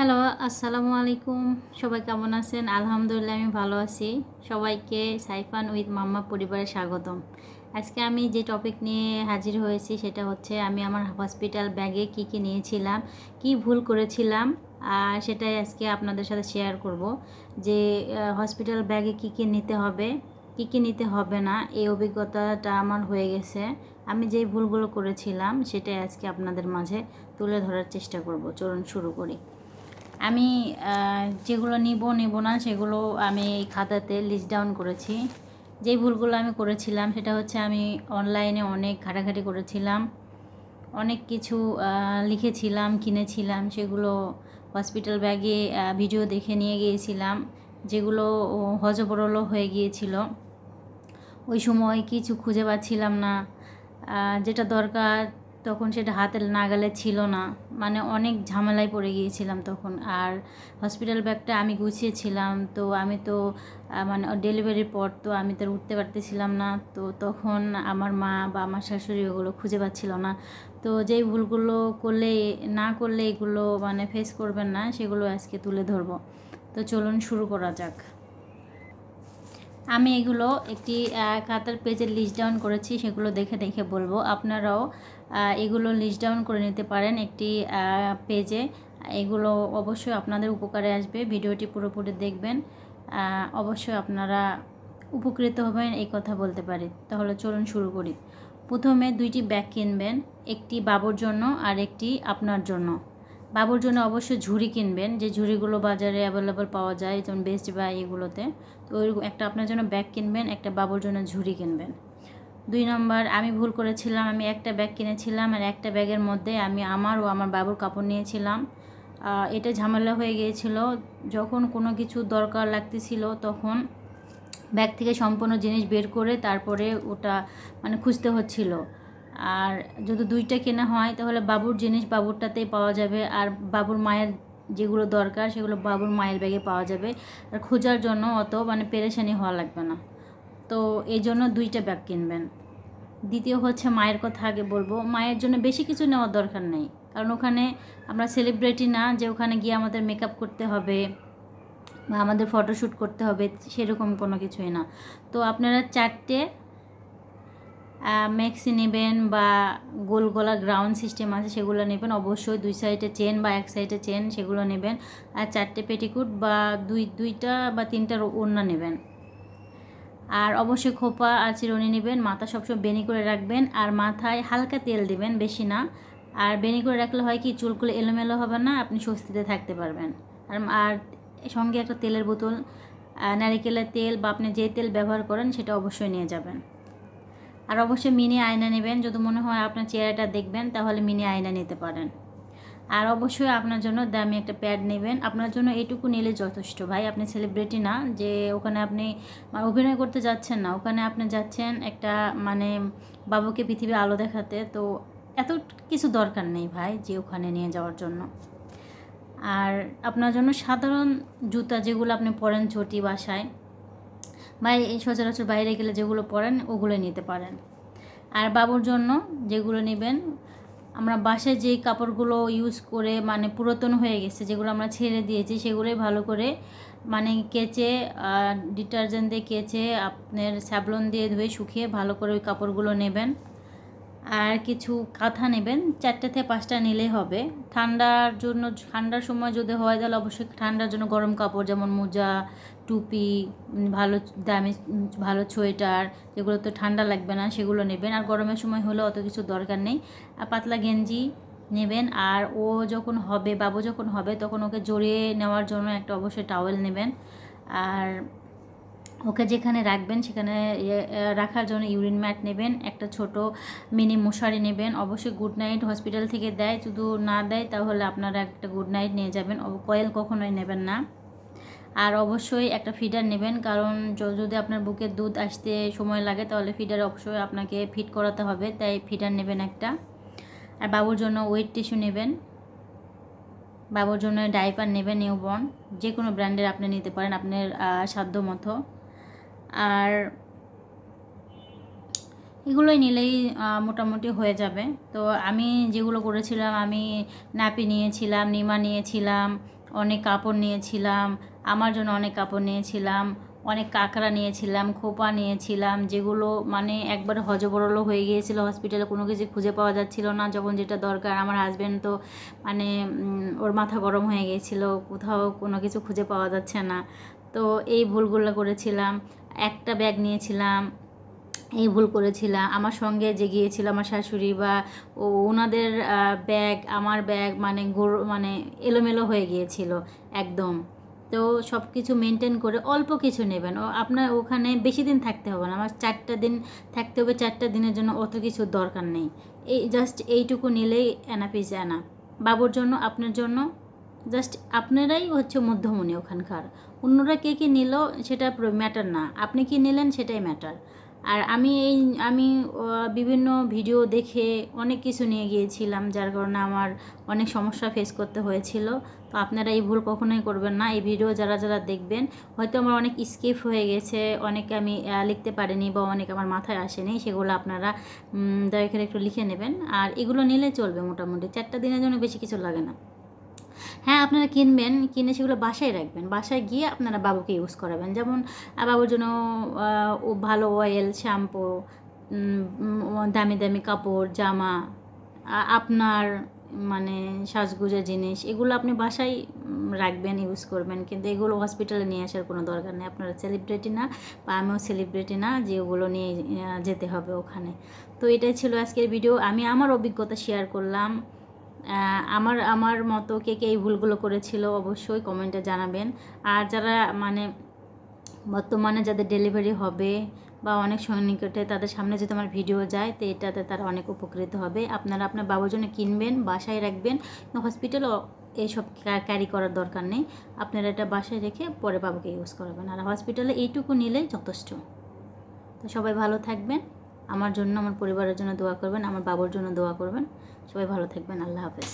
Hello, আসসালামু আলাইকুম। সবাই কেমন আছেন? আলহামদুলিল্লাহ আমি ভালো আছি। সবাইকে সাইফান উইথ মাম্মা পরিবারে স্বাগতম। আজকে আমি যে টপিক নিয়ে হাজির হয়েছি সেটা হচ্ছে আমি আমার হসপিটাল ব্যাগে কী নিয়েছিলাম, কি ভুল করেছিলাম, আর সেটাই আজকে আপনাদের সাথে শেয়ার করব যে হসপিটাল ব্যাগে কী নিতে হবে, কী নিতে হবে না, এই অভিজ্ঞতাটা আমার হয়ে গেছে। আমি যেই ভুলগুলো করেছিলাম সেটাই আজকে আপনাদের মাঝে তুলে ধরার চেষ্টা করব। চলুন শুরু করি। আমি যেগুলো নিব না সেগুলো আমি এই খাতাতে লিস্ট ডাউন করেছি। যেই ভুলগুলো আমি করেছিলাম সেটা হচ্ছে আমি অনলাইনে অনেক ঘাটাঘাটি করেছিলাম, অনেক কিছু লিখেছিলাম, কিনেছিলাম, সেগুলো হসপিটাল ব্যাগে ভিডিও দেখে নিয়ে গিয়েছিলাম, যেগুলো হজবরল হয়ে গিয়েছিল। ওই সময় কিছু খুঁজে পাচ্ছিলাম না, যেটা দরকার তখন সেটা হাতের নাগালে ছিল না, মানে অনেক ঝামেলায় পড়ে গিয়েছিলাম তখন। আর হসপিটাল ব্যাগটা আমি গুছিয়েছিলাম, তো আমি তো মানে ডেলিভারির পর তো আমি তো উঠতে পারতেছিলাম না, তো তখন আমার মা বা আমার শাশুড়ি ওগুলো খুঁজে পাচ্ছিল না। তো যেই ভুলগুলো না করলে এগুলো মানে ফেস করবেন না, সেগুলো আজকে তুলে ধরবো। তো চলুন শুরু করা যাক। আমি এগুলো একটি খাতার পেজে লিস্ট ডাউন করেছি, সেগুলো দেখে দেখে বলবো। আপনারাও এগুলো লিস্ট ডাউন করে নিতে পারেন একটি পেজে। এগুলো অবশ্যই আপনাদের উপকারে আসবে। ভিডিওটি পুরোপুরি দেখবেন, অবশ্যই আপনারা উপকৃত হবেন এই কথা বলতে পারি। তাহলে চলুন শুরু করি। প্রথমে দুইটি ব্যাগ কিনবেন, একটি বাবুর জন্য আর একটি আপনার জন্য। বাবুর জন্য অবশ্যই ঝুড়ি কিনবেন, যে ঝুড়িগুলো বাজারে অ্যাভেলেবল পাওয়া যায়, যেমন বেস্ট বাই এগুলোতে। তো ওই একটা আপনার জন্য ব্যাগ কিনবেন, একটা বাবুর জন্য ঝুড়ি কিনবেন। 2 নম্বর, আমি ভুল করেছিলাম। আমি একটা ব্যাগ কিনেছিলাম আর একটা ব্যাগের মধ্যে আমি আমার ও আমার বাবুর কাপড় নিয়েছিলাম। এটা ঝামেলা হয়ে গিয়েছিল। যখন কোনো কিছু দরকার লাগতেছিল তখন ব্যাগ থেকে সম্পূর্ণ জিনিস বের করে তারপরে ওটা মানে খুঁজতে হচ্ছিল। আর যদি দুইটা কেনা হয় তাহলে বাবুর জিনিস বাবুরটাতেই পাওয়া যাবে, আর বাবুর মায়ের যেগুলো দরকার সেগুলো বাবুর মায়ের ব্যাগে পাওয়া যাবে, আর খোঁজার জন্য অত মানে পেরেশানি হওয়া লাগবে না। তো এই জন্য দুইটা ব্যাগ কিনবেন। দ্বিতীয় হচ্ছে মায়ের কথা আগে বলবো। মায়ের জন্য বেশি কিছু নেওয়ার দরকার নেই, কারণ ওখানে আমরা সেলিব্রিটি না যে ওখানে গিয়ে আমাদের মেকআপ করতে হবে বা আমাদের ফটোশ্যুট করতে হবে, সেরকম কোনো কিছুই না। তো আপনারা 4টে ম্যাক্সি নেবেন বা গোল গলা গ্রাউন্ড সিস্টেম আছে সেগুলো নেবেন। অবশ্যই 2 সাইডে চেন বা 1 সাইডে চেন সেগুলো নেবেন। আর 4টে পেটিকুট বা দুইটা বা 3টা ওড়না নেবেন। আর অবশ্যই খোপা আর চিরুনি নেবেন। মাথা সবসময় বেনি করে রাখবেন, আর মাথায় হালকা তেল দিবেন, বেশি না। আর বেনি করে রাখলে হয় কি, চুলগুলো এলোমেলো হবে না, আপনি স্বস্তিতে থাকতে পারবেন। আর সঙ্গে একটা তেলের বোতল, নারিকেলের তেল বা আপনি যে তেল ব্যবহার করেন সেটা অবশ্যই নিয়ে যাবেন। আর অবশ্যই মিনি আয়না নেবেন, যদি মনে হয় আপনার চেহারাটা দেখবেন তাহলে মিনি আয়না নিতে পারেন। আর অবশ্যই আপনার জন্য দামি একটা প্যাড নেবেন। আপনার জন্য এইটুকু নিলে যথেষ্ট ভাই। আপনি সেলিব্রিটি না যে ওখানে আপনি অভিনয় করতে যাচ্ছেন, না, ওখানে আপনি যাচ্ছেন একটা মানে বাবুকে পৃথিবীর আলো দেখাতে। তো এত কিছু দরকার নেই ভাই যে ওখানে নিয়ে যাওয়ার জন্য। আর আপনার জন্য সাধারণ জুতা যেগুলো আপনি পরেন চটি বাসায় বা এই সচরাচর বাইরে গেলে যেগুলো পরেন ওগুলো নিতে পারেন। আর বাবুর জন্য যেগুলো নেবেন, আমরা বাসায় যেই কাপড়গুলো ইউজ করে মানে পুরাতন হয়ে গেছে, যেগুলো আমরা ছেড়ে দিয়েছি, সেগুলোই ভালো করে মানে কেচে ডিটারজেন্ট দিয়ে কেচে আপনার স্যাভলন দিয়ে ধুয়ে শুকিয়ে ভালো করে ওই কাপড়গুলো নেবেন। আর কিছু কাঁথা নেবেন, 4টে থেকে 5টা নিলেই হবে। ঠান্ডার সময় যদি হয় তাহলে অবশ্যই ঠান্ডার জন্য গরম কাপড়, যেমন মোজা, টুপি, ভালো দামি ভালো সোয়েটার, যেগুলো তো ঠান্ডা লাগবে না সেগুলো নেবেন। আর গরমের সময় হলে অত কিছু দরকার নেই। আর পাতলা গেঞ্জি নেবেন। আর বাবু যখন হবে তখন ওকে জড়িয়ে নেওয়ার জন্য একটা অবশ্যই টাওয়েল নেবেন। আর ওকে যেখানে রাখবেন সেখানে রাখার জন্য ইউরিন ম্যাট নেবেন। একটা ছোট মিনি মশারি নেবেন। অবশ্যই গুড নাইট হসপিটাল থেকে দেয়, যদি না দেয় তাহলে আপনারা একটা গুড নাইট নিয়ে যাবেন, কয়েল কখনোই নেবেন না। আর অবশ্যই একটা ফিডার নেবেন, কারণ যদি আপনার বুকে দুধ আসতে সময় লাগে তাহলে ফিডার অবশ্যই আপনাকে ফিট করাতে হবে, তাই ফিডার নেবেন একটা। আর বাবুর জন্য ওয়েট টিস্যু নেবেন। বাবুর জন্য ডাইপার নেবেন নিউবর্ন, যে কোনো ব্র্যান্ডের আপনি নিতে পারেন আপনার সাধ্য মতো। আর এগুলোই নিলেই মোটামুটি হয়ে যাবে। তো আমি যেগুলো করেছিলাম, আমি নাপি নিয়েছিলাম, নিমা নিয়েছিলাম, অনেক কাপড় নিয়েছিলাম, আমার জন্য অনেক কাপড় নিয়েছিলাম, অনেক কাঁকড়া নিয়েছিলাম, খোপা নিয়েছিলাম, যেগুলো মানে একবারে হজবরল হয়ে গিয়েছিল। হসপিটালে কোনো কিছু খুঁজে পাওয়া যাচ্ছিল না, যখন যেটা দরকার। আমার হাজব্যান্ড তো মানে ওর মাথা গরম হয়ে গিয়েছিল, কোথাও কোনো কিছু খুঁজে পাওয়া যাচ্ছে না। তো এই ভুলগুলো করেছিলাম। একটা ব্যাগ নিয়েছিলাম, এই ভুল করেছিলাম। আমার সঙ্গে যে গিয়েছিল আমার শাশুড়ি বা ওনাদের ব্যাগ, আমার ব্যাগ মানে এলোমেলো হয়ে গিয়েছিল একদম। তো সব কিছু মেনটেন করে অল্প কিছু নেবেন। আপনার ওখানে বেশি দিন থাকতে হবে না, আমার 4টা দিন থাকতে হবে। 4টা দিনের জন্য অত কিছুর দরকার নেই, এই জাস্ট এইটুকু নিলেই এনাফ ইজ এনাফ। বাবুর জন্য, আপনার জন্য, জাস্ট আপনারাই হচ্ছে মধ্যমণি ওখানকার। অন্যরা কে কী নিল সেটা ম্যাটার না, আপনি কি নিলেন সেটাই ম্যাটার। আর আমি বিভিন্ন ভিডিও দেখে অনেক কিছু নিয়ে গিয়েছিলাম, যার কারণে আমার অনেক সমস্যা ফেস করতে হয়েছিল। তো আপনারা এই ভুল কখনোই করবেন না। এই ভিডিও যারা যারা দেখবেন, হয়তো আমার অনেক স্কিপ হয়ে গেছে, অনেকে আমি লিখতে পারিনি বা অনেক আমার মাথায় আসেনি, সেগুলো আপনারা দয়া করে একটু লিখে নেবেন। আর এগুলো নিলে চলবে মোটামুটি 4টা দিনের জন্য, বেশি কিছু লাগে না। হ্যাঁ, আপনারা কিনবেন, কিনে সেগুলো বাসায় রাখবেন। বাসায় গিয়ে আপনারা বাবুকে ইউজ করাবেন। যেমন বাবুর জন্য ও ভালো অয়েল, শ্যাম্পু, দামি দামি কাপড়, জামা, আপনার মানে সাজগোজের জিনিস, এগুলো আপনি বাসায় রাখবেন, ইউজ করবেন। কিন্তু এগুলো হসপিটালে নিয়ে আসার কোনো দরকার নেই। আপনারা সেলিব্রিটি না, বা আমিও সেলিব্রিটি না যে ওগুলো নিয়ে যেতে হবে ওখানে। তো এটাই ছিল আজকের ভিডিও। আমি আমার অভিজ্ঞতা শেয়ার করলাম। আমার আমার মতো কে কে এই ভুলগুলো করেছিল অবশ্যই কমেন্টে জানাবেন। আর যারা মানে বর্তমানে যাদের ডেলিভারি হবে বা অনেক সন্নিকটে, তাদের সামনে যদি আমার ভিডিও যায়, তো এটাতে তারা অনেক উপকৃত হবে। আপনারা আপনার বাবুর জন্য কিনবেন, বাসায় রাখবেন। হসপিটালও এইসব ক্যারি করার দরকার নেই। আপনারা এটা বাসায় রেখে পরে বাবুকে ইউজ করবেন। আর হসপিটালে এইটুকু নিলেই যথেষ্ট। তো সবাই ভালো থাকবেন। আমার জন্য, আমার পরিবারের জন্য দোয়া করবেন, আমার বাবুর জন্য দোয়া করবেন। সবাই ভালো থাকবেন। আল্লাহ হাফেজ।